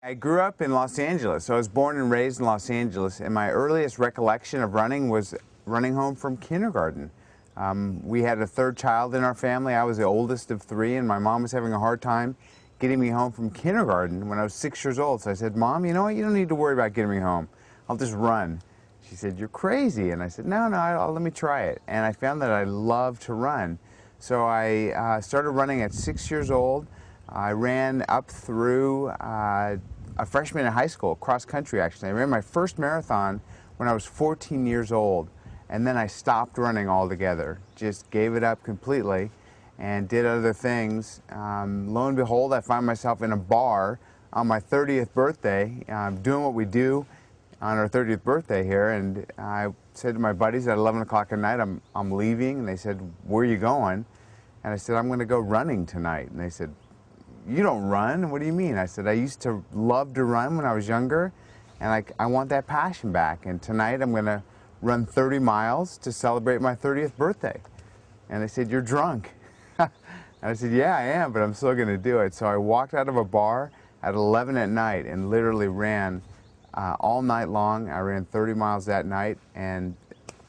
I grew up in Los Angeles, so I was born and raised in Los Angeles, and my earliest recollection of running was running home from kindergarten. We had a third child in our family. I was the oldest of three, and my mom was having a hard time getting me home from kindergarten when I was 6 years old. So I said, "Mom, you know what? You don't need to worry about getting me home. I'll just run." She said, "You're crazy." And I said, No, let me try it. And I found that I love to run. So I started running at 6 years old. I ran up through a freshman in high school, cross country actually. I ran my first marathon when I was 14 years old, and then I stopped running altogether. Just gave it up completely and did other things. Lo and behold, I find myself in a bar on my 30th birthday, doing what we do on our 30th birthday here, and I said to my buddies at 11 o'clock at night, I'm leaving, and they said, "Where are you going?" And I said, "I'm going to go running tonight." And they said, "You don't run? What do you mean?" I said, "I used to love to run when I was younger, and I want that passion back. And tonight I'm going to run 30 miles to celebrate my 30th birthday." And they said, "You're drunk." And I said, "Yeah, I am, but I'm still going to do it." So I walked out of a bar at 11 at night and literally ran all night long. I ran 30 miles that night and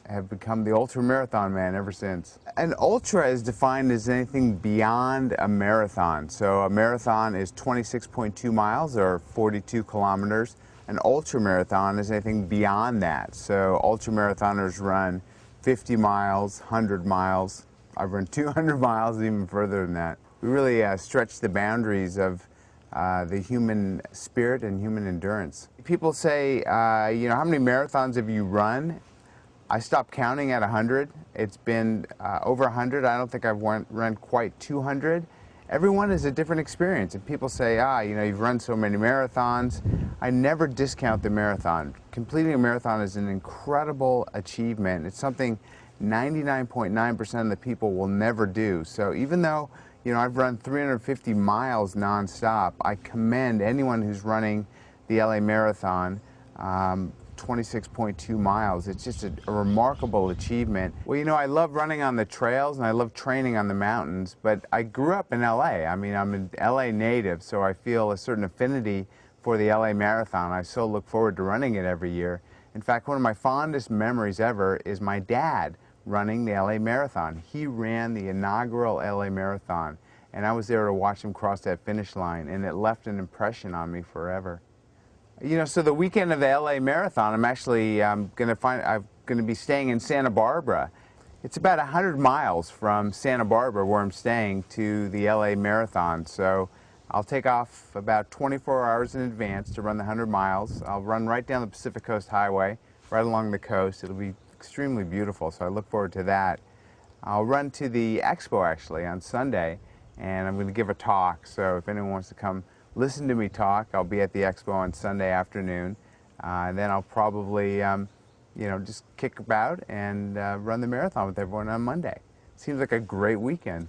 have become the ultramarathon man ever since. An ultra is defined as anything beyond a marathon. So a marathon is 26.2 miles or 42 kilometers. An ultramarathon is anything beyond that. So ultramarathoners run 50 miles, 100 miles. I've run 200 miles, even further than that. We really stretch the boundaries of the human spirit and human endurance. People say, you know, how many marathons have you run? I stopped counting at 100. It's been over 100. I don't think I've run quite 200. Everyone is a different experience. And people say, you know, you've run so many marathons. I never discount the marathon. Completing a marathon is an incredible achievement. It's something 99.9% of the people will never do. So even though, you know, I've run 350 miles nonstop, I commend anyone who's running the LA Marathon. 26.2 miles. It's just a remarkable achievement. Well, you know, I love running on the trails and I love training on the mountains, but I grew up in LA. I mean, I'm an LA native, so I feel a certain affinity for the LA Marathon. I so look forward to running it every year. In fact, one of my fondest memories ever is my dad running the LA Marathon. He ran the inaugural LA Marathon, and I was there to watch him cross that finish line, and it left an impression on me forever. You know, so the weekend of the LA Marathon, I'm actually I'm going to be staying in Santa Barbara. It's about 100 miles from Santa Barbara, where I'm staying, to the LA Marathon. So I'll take off about 24 hours in advance to run the 100 miles. I'll run right down the Pacific Coast Highway, right along the coast. It'll be extremely beautiful, so I look forward to that. I'll run to the expo, actually, on Sunday, and I'm going to give a talk. So if anyone wants to come listen to me talk, I'll be at the expo on Sunday afternoon. And then I'll probably, you know, just kick about and run the marathon with everyone on Monday. Seems like a great weekend.